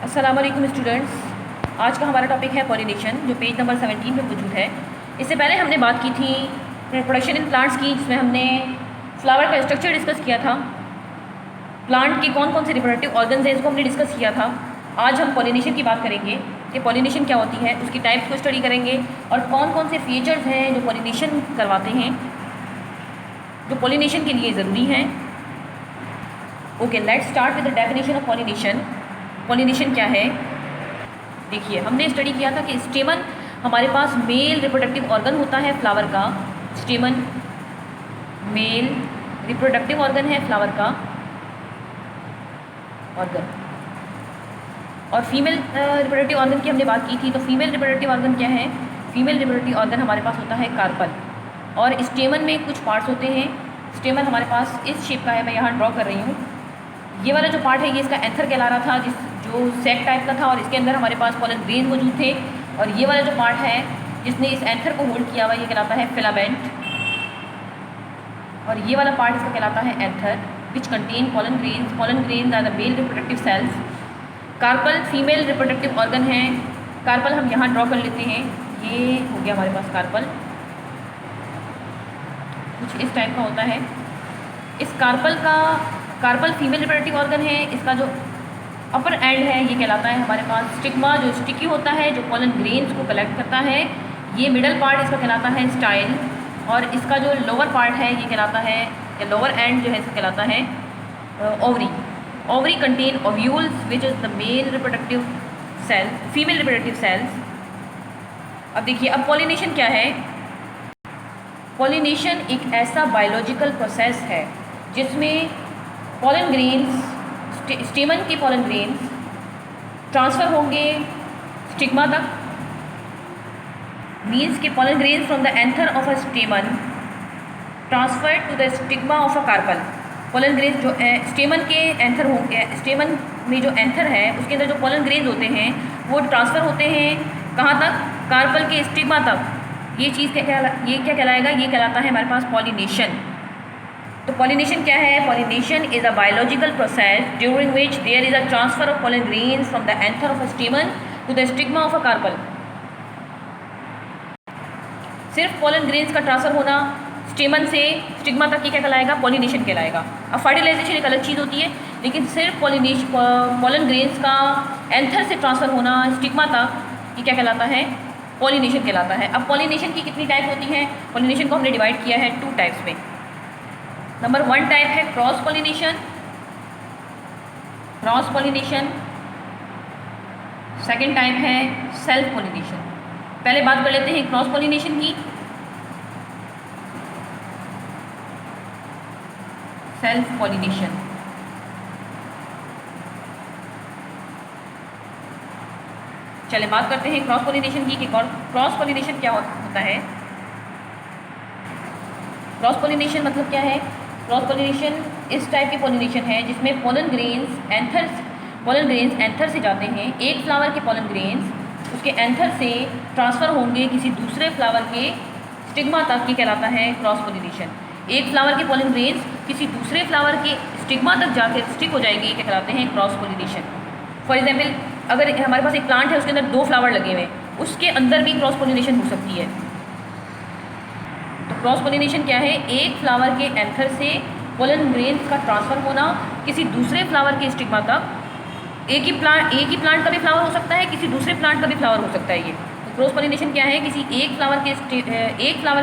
अस्सलाम वालेकुम स्टूडेंट्स। आज का हमारा टॉपिक है पॉलिनेशन, जो पेज नंबर 17 में मौजूद है। इससे पहले हमने बात की थी रिप्रोडक्शन इन प्लांट्स की, जिसमें हमने फ्लावर का स्ट्रक्चर डिस्कस किया था, प्लांट के कौन कौन से रिप्रोडक्टिव ऑर्गन्स हैं इसको हमने डिस्कस किया था। आज हम पॉलिनेशन की बात करेंगे कि पॉलिनेशन क्या होती है, उसकी टाइप्स को स्टडी करेंगे और कौन कौन से फीचर्स हैं जो पॉलिनेशन करवाते हैं, जो पॉलिनेशन के लिए ज़रूरी हैं। Okay, let's start with the definition of pollination. Pollination क्या है? देखिए, हमने स्टडी किया था कि स्टेमन हमारे पास मेल रिप्रोडक्टिव ऑर्गन होता है फ्लावर का। स्टेमन मेल रिप्रोडक्टिव ऑर्गन है फ्लावर का ऑर्गन, और फीमेल रिप्रोडक्टिव ऑर्गन की हमने बात की थी। तो फीमेल रिप्रोडक्टिव ऑर्गन क्या है? फीमेल रिप्रोडक्टिव ऑर्गन हमारे पास होता है कार्पल, और स्टेमन में कुछ पार्ट्स होते हैं। स्टेमन हमारे पास इस शेप का है, मैं यहाँ ड्रॉ कर रही हूँ। ये वाला जो पार्ट है ये इसका एंथर कहला रहा था, जो सेक टाइप का था, और इसके अंदर हमारे पास पॉलन ग्रेन मौजूद थे। और ये वाला जो पार्ट है जिसने इस एंथर को होल्ड किया हुआ, ये कहलाता है फिलामेंट, और ये वाला पार्ट इसका कहलाता है anther, which contain pollen grains. Pollen grains are the male reproductive cells. Carpel female reproductive organ है। कार्पल हम यहाँ ड्रॉ कर लेते हैं। ये हो गया हमारे पास कार्पल, कुछ इस टाइप का होता है। इस कार्पल फीमेल रिप्रोडक्टिव ऑर्गन है। इसका जो अपर एंड है ये कहलाता है हमारे पास स्टिग्मा, जो स्टिकी होता है, जो पॉलन ग्रेन्स को कलेक्ट करता है। ये मिडल पार्ट इसका कहलाता है स्टाइल, और इसका जो लोअर पार्ट है ये कहलाता है, या लोअर एंड जो है इसका कहलाता है ovary. Ovary contain ovules which is the male reproductive cell, female reproductive cells. अब देखिए, अब पॉलिनेशन क्या है? पॉलिनेशन एक ऐसा बायोलॉजिकल प्रोसेस है जिसमें पॉलन ग्रेन्स, स्टेमन के पॉलन ग्रेन्स ट्रांसफ़र होंगे स्टिग्मा तक। मीन्स के pollen grains from the anther of a stamen transfer to the stigma of a carpel. Pollen grains जो स्टेमन के एंथर होंगे, स्टेमन में जो एंथर है उसके अंदर जो पॉलन ग्रेन्स होते हैं वो ट्रांसफ़र होते हैं कहाँ तक? कार्पल के स्टिग्मा तक। ये चीज़ क्या कहलाएगा? ये कहलाता है हमारे पास पॉलिनेशन। तो पॉलिनेशन क्या है? Pollination is a biological process during which there is a transfer of pollen grains from the anther of a stamen to the stigma of a carpel. सिर्फ पॉलन ग्रेन्स का ट्रांसफर होना stamen से stigma तक ये क्या कहलाएगा? Pollination कहलाएगा। अब फर्टिलाइजेशन एक अलग चीज़ होती है, लेकिन सिर्फ पॉलन ग्रेन्स का एंथर से ट्रांसफर होना स्टिग्मा तक ये क्या कहलाता है? पॉलिनेशन कहलाता है। अब पॉलिनेशन की कितनी टाइप होती हैं? पॉलिनेशन को हमने डिवाइड किया है 2 टाइप्स में। नंबर 1 टाइप है cross pollination. Cross pollination. Second type है सेल्फ पॉलिनेशन। पहले बात कर लेते हैं क्रॉस पॉलिनेशन की। सेल्फ पॉलिनेशन, चले बात करते हैं क्रॉस पॉलिनेशन की कि क्रॉस पॉलिनेशन क्या होता है। क्रॉस पॉलिनेशन मतलब क्या है? क्रॉस पॉलिनेशन इस टाइप की पॉलिनेशन है जिसमें पॉलन ग्रेन्स एंथर से जाते हैं। एक फ्लावर के पॉलन ग्रेन्स उसके एंथर से ट्रांसफ़र होंगे किसी दूसरे फ्लावर के स्टिग्मा तक, ये कहलाता है क्रॉस पॉलिनेशन। एक फ्लावर के पॉलन ग्रेन्स किसी दूसरे फ्लावर के स्टिग्मा तक जाकर स्टिक हो जाएंगे, ये क्या कहलाते हैं? Cross pollination. फॉर एग्जाम्पल, अगर हमारे पास एक प्लांट है उसके अंदर 2 फ्लावर लगे हुए हैं, उसके अंदर भी क्रॉस पॉलिनेशन हो सकती है। तो क्रॉस पॉलिनेशन क्या है? एक फ्लावर के एंथर से पॉलन ग्रेन्स का ट्रांसफ़र होना किसी दूसरे फ्लावर के स्टिग्मा तक। एक ही प्लांट का भी फ्लावर हो सकता है, किसी दूसरे प्लांट का भी फ्लावर हो सकता है ये। तो क्रॉस पॉलिनेशन क्या है? किसी एक फ्लावर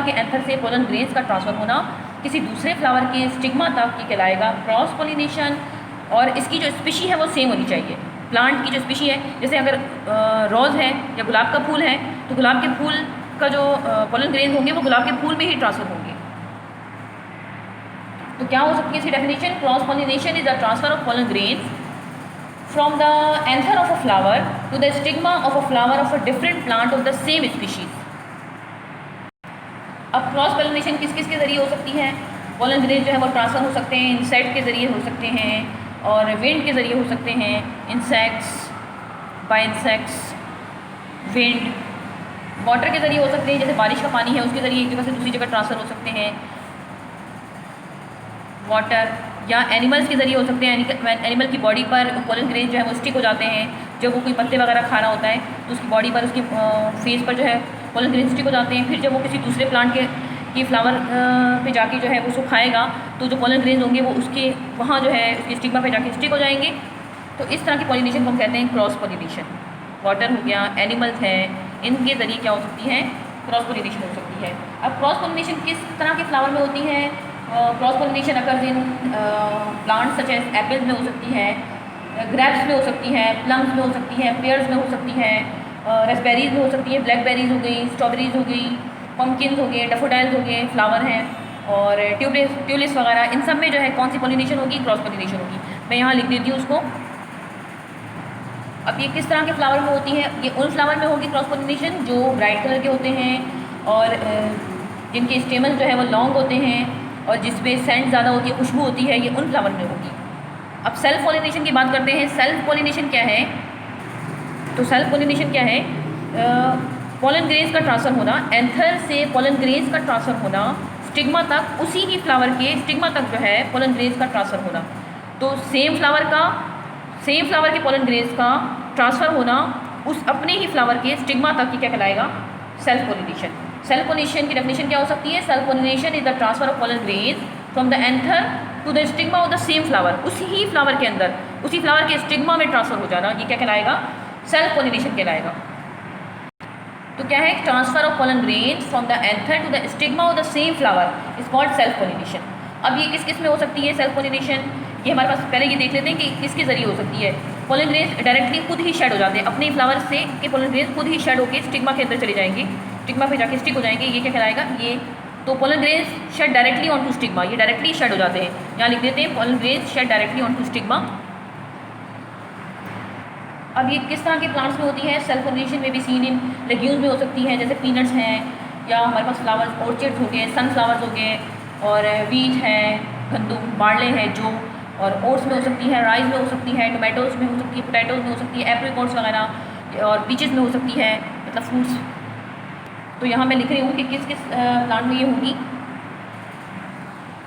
के एंथर से पॉलन ग्रेन्स का ट्रांसफ़र होना किसी दूसरे फ्लावर के स्टिग्मा तक, ये कहलाएगा क्रॉस पॉलिनेशन। और इसकी जो स्पीशी है वो सेम होनी चाहिए। प्लांट की जो स्पीशी है, जैसे अगर रोज़ है या गुलाब का फूल है, तो गुलाब के फूल का जो पॉलन ग्रेन्स होंगे वो गुलाब के फूल में ही ट्रांसफ़र होंगे। तो क्या हो सकती है इसकी definition? Cross pollination is the transfer of pollen grains from the anther of a flower to the stigma of a flower of a different plant of the same species. अब क्रॉस पॉलिनेशन किस किस के ज़रिए हो सकती है? Pollen grains जो है वो ट्रांसफ़र हो सकते हैं, इंसेक्ट के ज़रिए हो सकते हैं, और विंड के ज़रिए हो सकते हैं। Insects, bye insects, wind, water के ज़रिए हो सकते हैं, जैसे बारिश का पानी है उसके ज़रिए एक जगह से दूसरी जगह ट्रांसफ़र हो सकते हैं वाटर, या एनिमल्स के ज़रिए हो सकते हैं। एनिमल की बॉडी पर पॉलन ग्रेन जो है वो स्टिक हो जाते हैं, जब वो कोई पत्ते वगैरह खा रहा होता है तो उसकी बॉडी पर, उसकी फेस पर जो है पोलन ग्रेन स्टिक हो जाते हैं। फिर जब वो किसी दूसरे प्लांट के की फ्लावर पे जाके जो है उसको खाएगा तो जो पोलन ग्रेन्स होंगे वो उसके वहाँ जो है उसकी स्टिग्मा पे जाके स्टिक हो जाएंगे। तो इस तरह की पॉलिनेशन को हम कहते हैं क्रॉस पॉलिनेशन। वाटर हो गया, एनिमल्स हैं, इनके ज़रिए क्या हो सकती है, क्रॉस पॉलिनेशन हो सकती है। अब क्रॉस पॉलिनेशन किस तरह के फ्लावर में होती है? Cross pollination occurs in plants such as apples में हो सकती है, ग्रेप्स में हो सकती है, प्लम्स में हो सकती है, पेयर्स में हो सकती है, रेस्पबेरीज में हो सकती है, ब्लैकबेरीज हो गई, स्ट्रॉबेरीज हो गई, पम्पकिन्स हो गए, डैफोडिल्स हो गए, फ्लावर हैं, और ट्यूलिप्स वगैरह। इन सब में जो है कौन सी पॉलिनेशन होगी? क्रॉस पॉलिनेशन होगी। मैं यहाँ लिख देती हूँ उसको। अब ये किस तरह के फ्लावर में होती है? ये उन फ्लावर में होगी क्रॉस पॉलिनेशन जो ब्राइट कलर के होते हैं और जिनके स्टेमन जो है वो लॉन्ग होते हैं और जिसमें सेंट ज़्यादा होती है, खुशबू होती है, ये उन फ्लावर में होगी। अब सेल्फ पॉलिनेशन की बात करते हैं। सेल्फ पॉलिनेशन क्या है? तो सेल्फ पॉलिनेशन क्या है? पोलन ग्रेन्स का ट्रांसफ़र होना, एंथर से पोलन ग्रेन्स का ट्रांसफ़र होना स्टिग्मा तक, उसी ही फ्लावर के स्टिग्मा तक जो है पोलन ग्रेन्स का ट्रांसफ़र होना। तो सेम फ्लावर के पोलन ग्रेन्स का ट्रांसफ़र होना उस अपने ही फ्लावर के स्टिग्मा तक की क्या कहलाएगा? Self pollination. सेल्फ पॉलिनेशन की डेफिनेशन क्या हो सकती है? Self pollination is the transfer of pollen grains from the anther to the stigma of the same flower. उसी ही फ्लावर के अंदर, उसी फ्लावर के स्टिग्मा में ट्रांसफ़र हो जाना, ये क्या कहलाएगा? सेल्फ पॉलिनेशन कहलाएगा। तो क्या है? Transfer of pollen grains from the anther to the stigma of the same flower is called self pollination. अब ये किस किस में हो सकती है सेल्फ पॉलिनेशन? ये हमारे पास पहले ये देख लेते हैं कि किसके ज़रिए हो सकती है। पोलन ग्रेन्स डायरेक्टली खुद ही शेड हो जाते हैं, अपने फ्लावर से के पोलन ग्रेन्स खुद ही शेड होकर स्टिग्मा के अंदर चले जाएंगे, स्टिग्मा पे जाके स्टिक हो जाएंगे, ये क्या कहलाएगा? ये तो pollen grains shed directly on to stigma, ये डायरेक्टली शेड हो जाते हैं। यहाँ लिख देते हैं pollen grains shed directly on to stigma. अब ये किस तरह के प्लांट्स में होती है? सेल्फ पॉलिनेशन में भी सीन इन लेग्यूम्स में हो सकती है, जैसे पीनट्स हैं, या हमारे पास फ्लावर्स ऑर्चिड्स हो गए, सनफ्लावर्स हो गए, और वीट है, गंदम, बार्ले है जो, और ओट्स में हो सकती है, राइस में हो सकती है, टोमेटोज़ में हो सकती है, पोटैटोज़ में हो सकती है, एप्रिकॉट्स वगैरह, और पीचेस में हो सकती है, मतलब फ्रूट्स। तो यहाँ मैं लिख रही हूँ कि किस किस प्लांट में ये होगी।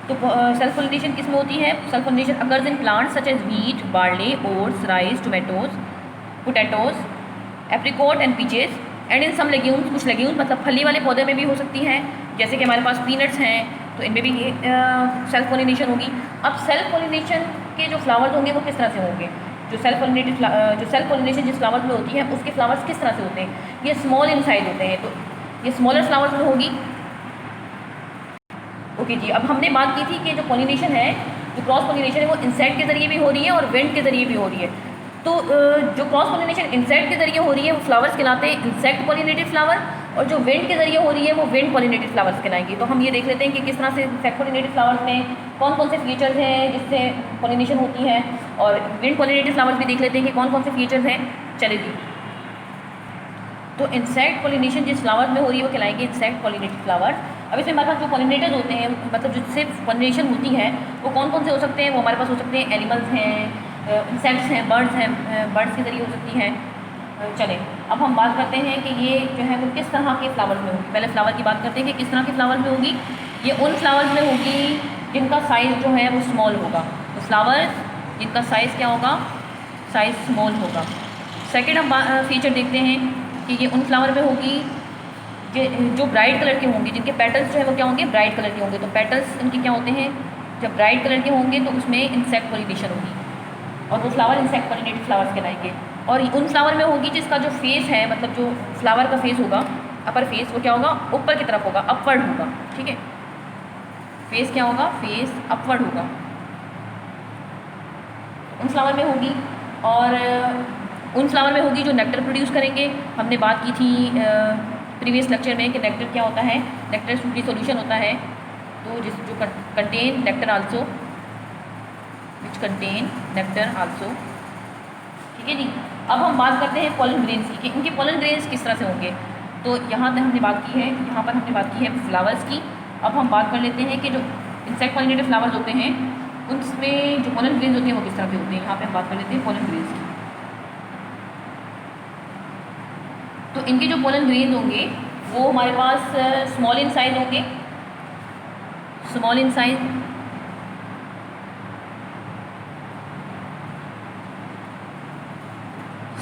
तो सेल्फ पॉलिनेशन किस में होती है? Self pollination occurs in plants such as wheat, barley, oats, rice, tomatoes, potatoes, apricot and peaches, and in some legumes, कुछ लेग्यूम्स मतलब फली वाले पौधे में भी हो सकती हैं, जैसे कि हमारे पास पीनट्स हैं, तो इनमें भी सेल्फ पॉलिनेशन होगी। अब सेल्फ पॉलिनेशन के जो फ्लावर्स होंगे वो किस तरह से होंगे? जो सेल्फ पॉलिनेशन जिस फ्लावर्स में होती है उसके फ्लावर्स किस तरह से होते हैं? ये स्मॉल इन साइज होते हैं, तो ये स्मॉलर फ्लावर्स में होगी। ओके जी, अब हमने बात की थी कि जो पॉलिनेशन है, जो क्रॉस पॉलिनेशन है, वो इंसेक्ट के ज़रिए भी हो रही है और विंड के ज़रिए भी हो रही है। तो जो क्रॉस पॉलिनेशन इंसेक्ट के ज़रिए हो रही है वो फ्लावर्स कहलाते हैं इंसेक्ट पॉलिनेटेड फ्लावर, और जो विंड के ज़रिए हो रही है वो विंड पॉलिनेटेड फ्लावर्स कहलाएंगे। तो हम ये देख लेते हैं कि किस तरह से इंसेक्ट पॉलिनेटेड फ्लावर्स में कौन कौन से फीचर्स हैं जिससे पॉलिनेशन होती है, और विंड पॉलिनेटेड फ्लावर्स भी देख लेते हैं कि कौन कौन से फीचर्स हैं। चले जी, तो इंसेक्ट पॉलिनेशन जिस फ्लावर में हो रही है वो कहलाएंगे इंसेक्ट पॉलिनेटेड फ्लावर्स। अब इसमें हमारे पास जो पॉलिनेटर्स होते हैं, मतलब जिससे पॉलिनेशन होती है, वो कौन कौन से हो सकते हैं? वो हमारे पास हो सकते हैं एनिमल्स हैं, इंसेक्ट्स हैं, बर्ड्स हैं, बर्ड्स के ज़रिए हो सकती हैं। चलें, अब हम बात करते हैं कि ये जो है वो किस तरह के फ्लावर्स में होगी। पहले फ्लावर की बात करते हैं कि किस तरह के फ्लावर्स में होगी। ये उन फ्लावर्स में होगी जिनका साइज़ जो है वो स्मॉल होगा। तो फ्लावर्स जिनका साइज़ क्या होगा? साइज़ स्मॉल होगा। सेकेंड हम फीचर देखते हैं कि ये उन फ्लावर में होगी जो ब्राइट कलर के होंगे, जिनके पेटल्स जो है वो क्या होंगे? ब्राइट कलर के होंगे। तो पेटल्स इनके क्या होते हैं? जब ब्राइट कलर के होंगे तो उसमें इंसेक्ट पॉलिनेशन होगी, और वो फ्लावर इंसेक्ट पॉलिनेटेड फ्लावर्स कहलाएंगे। और उन फ्लावर में होगी जिसका जो फेस है, मतलब जो फ्लावर का फेस होगा, अपर फेस, वो क्या होगा? ऊपर की तरफ होगा, अपवर्ड होगा। ठीक है, फेस क्या होगा? फेस अपवर्ड होगा, उन फ्लावर में होगी। और उन फ्लावर में होगी जो नेक्टर प्रोड्यूस करेंगे। हमने बात की थी प्रीवियस लेक्चर में कि नेक्टर क्या होता है? नेक्टर सूटी सॉल्यूशन होता है, तो जो contain nectar also, which contain nectar also. ठीक है जी, अब हम बात करते हैं पोलन ग्रेन्स की, इनके पोलन ग्रेन्स किस तरह से होंगे। तो यहाँ तक हमने बात की है, यहाँ पर हमने बात की है फ्लावर्स की। अब हम बात कर लेते हैं कि जो इंसेक्ट पॉलिनेटेड फ्लावर्स होते हैं उनमें जो पोलन ग्रेन्स होते हैं वो किस तरह के होते हैं। यहाँ पे हम बात कर लेते हैं पोलन ग्रेन्स की। तो इनके जो पोलन ग्रेन्स होंगे वो हमारे पास स्मॉल इन साइज होंगे, स्मॉल इन साइज,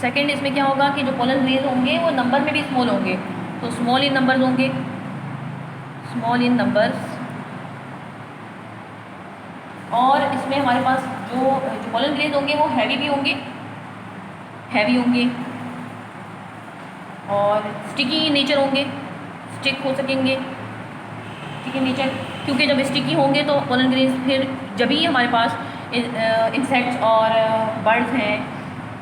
सेकेंड इसमें क्या होगा कि जो पोलन ग्रेन्स होंगे वो नंबर में भी स्मॉल होंगे, तो स्मॉल इन नंबर्स होंगे, स्मॉल इन नंबर्स। और इसमें हमारे पास जो पोलन ग्रेन्स होंगे वो हैवी भी होंगे, हैवी होंगे, और स्टिकी नेचर होंगे, स्टिक हो सकेंगे, स्टिकी नेचर, क्योंकि जब स्टिकी होंगे तो पोलन ग्रेन्स फिर जब ही हमारे पास इंसेक्ट्स और बर्ड्स हैं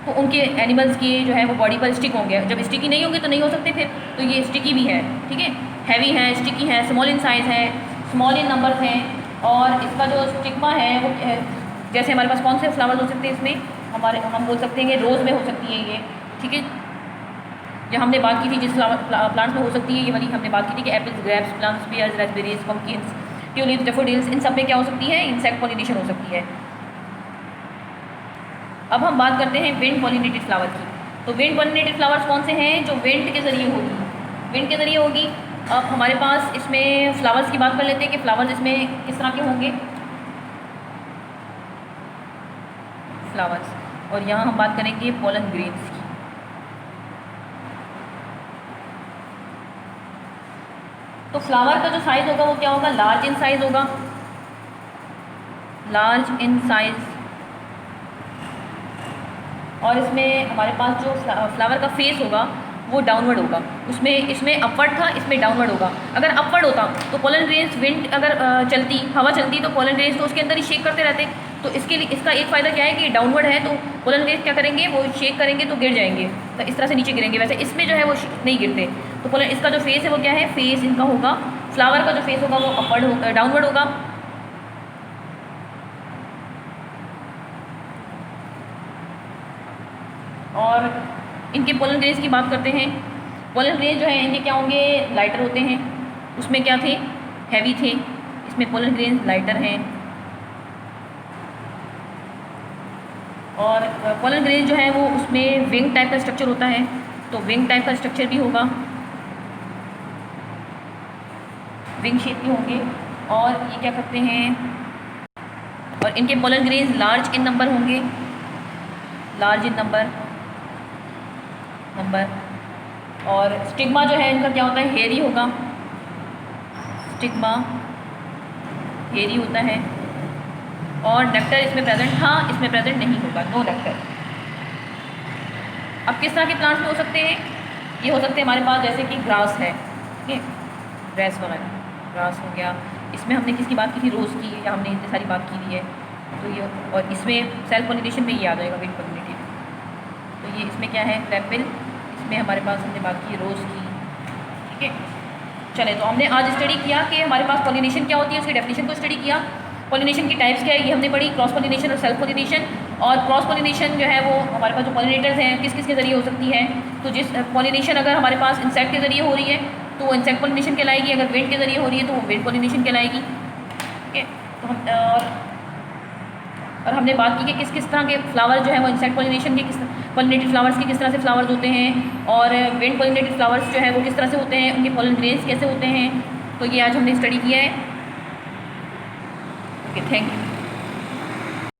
तो उनके एनिमल्स की जो है वो बॉडी पर स्टिक होंगे। जब स्टिकी नहीं होंगे तो नहीं हो सकते फिर, तो ये स्टिकी भी है, ठीक है, हैवी है, स्टिकी है, स्मॉल इन साइज़ है, स्मॉल इन नंबर्स हैं। और इसका जो स्टिग्मा है वो जैसे हमारे पास कौन से फ्लावर्स हो सकते हैं इसमें, हम बोल सकते हैं कि रोज़ में हो सकती है ये, ठीक है। जो हमने बात की थी जिस प्लांट्स में हो सकती है, ये वाली हमने बात की थी कि apples, grapes, plums, pears, raspberries, pumpkins, tulips, daffodils, इन सब में क्या हो सकती है, इंसेक्ट पॉलिनेशन हो सकती है। अब हम बात करते हैं विंड पॉलिनेटेड फ्लावर की। तो विंड पॉलिनेटेड फ्लावर्स कौन से हैं, जो विंड के ज़रिए होगी, विंड के ज़रिए होगी। अब हमारे पास इसमें फ्लावर्स की बात कर लेते हैं कि फ्लावर्स इसमें किस तरह के होंगे, फ्लावर्स। और यहाँ हम बात करेंगे पोलन ग्रेन्स की। तो फ्लावर का जो साइज़ होगा वो क्या होगा, लार्ज इन साइज़ होगा, लार्ज इन साइज़। और इसमें हमारे पास जो फ्लावर का फेस होगा वो डाउनवर्ड होगा, उसमें इसमें अपवर्ड था, इसमें डाउनवर्ड होगा। अगर अपवर्ड होता तो पोलन ग्रेन्स, विंड अगर चलती, हवा चलती तो पोलन ग्रेन्स तो उसके अंदर ही शेक करते रहते। तो इसके लिए इसका एक फ़ायदा क्या है कि डाउनवर्ड है तो पोलन ग्रेन्स क्या करेंगे, वो शेक करेंगे तो गिर जाएंगे, तो इस तरह से नीचे गिरेंगे। वैसे इसमें जो है वो नहीं गिरते। तो पोलन, इसका जो फेस है वो क्या है, फेस इनका होगा, फ्लावर का जो फेस होगा वो अपवर्ड होगा, डाउनवर्ड होगा। और इनके पोलन ग्रेन्स की बात करते हैं। पोलन ग्रेन्स जो है इनके क्या होंगे, लाइटर होते हैं। उसमें क्या थे, हैवी थे, इसमें पोलन ग्रेन्स लाइटर हैं। और पोलन ग्रेन्स जो है वो उसमें विंग टाइप का स्ट्रक्चर होता है, तो विंग टाइप का स्ट्रक्चर भी होगा, विंग शेप के होंगे। और ये क्या करते हैं, और इनके pollen grains large in number होंगे, लार्ज इन नंबर। और स्टिग्मा जो है इनका क्या होता है, हेयरी होगा, स्टिग्मा हेयरी होता है। और नेक्टर इसमें प्रेजेंट, हाँ इसमें प्रेजेंट नहीं होगा, नो नेक्टर। अब किस तरह के प्लांट्स में हो सकते हैं, ये हो सकते हैं हमारे पास जैसे कि ग्रास है, ठीक है, ग्रास वगैरह, ग्रास हो गया। इसमें हमने किसकी बात की थी, रोज़ की, या हमने इतनी सारी बात की हुई है। तो ये, और इसमें सेल्फ पॉलिनेशन में ये आ जाएगा विंड पॉलिनेटेड। तो ये इसमें क्या है, क्रेपिल, इसमें हमारे पास हमने बात की रोज़ की, ठीक है। चले, तो हमने आज स्टडी किया कि हमारे पास पॉलिनेशन क्या होती है, उसकी डेफिनेशन को स्टडी किया। पॉलिनेशन की टाइप्स क्या है ये हमने पढ़ी, क्रॉस पॉलिनेशन और सेल्फ पॉलिनेशन। और क्रॉस पॉलिनेशन जो है वो हमारे पास जो पॉलिनेटर्स हैं किस किस के ज़रिए हो सकती है। तो जिस पॉलिनेशन अगर हमारे पास इंसेक्ट के ज़रिए हो रही है तो वो इंसेक्ट पॉलिनेशन कहलाएगी, अगर विंड के ज़रिए हो रही है तो वो विंड पॉलिनेशन कहलाएगी, ठीक है। तो हम और हमने बात की कि किस किस तरह के फ्लावर जो है वो इंसेक्ट पॉलिनेशन के, किस पॉलिनेटेड फ्लावर्स के किस तरह से फ्लावर्स होते हैं, और विंड पॉलिनेटेड फ्लावर्स जो है वो किस तरह से होते हैं, उनके पोलन ग्रेन्स कैसे होते हैं। तो ये आज हमने स्टडी किया है। Okay, thank you.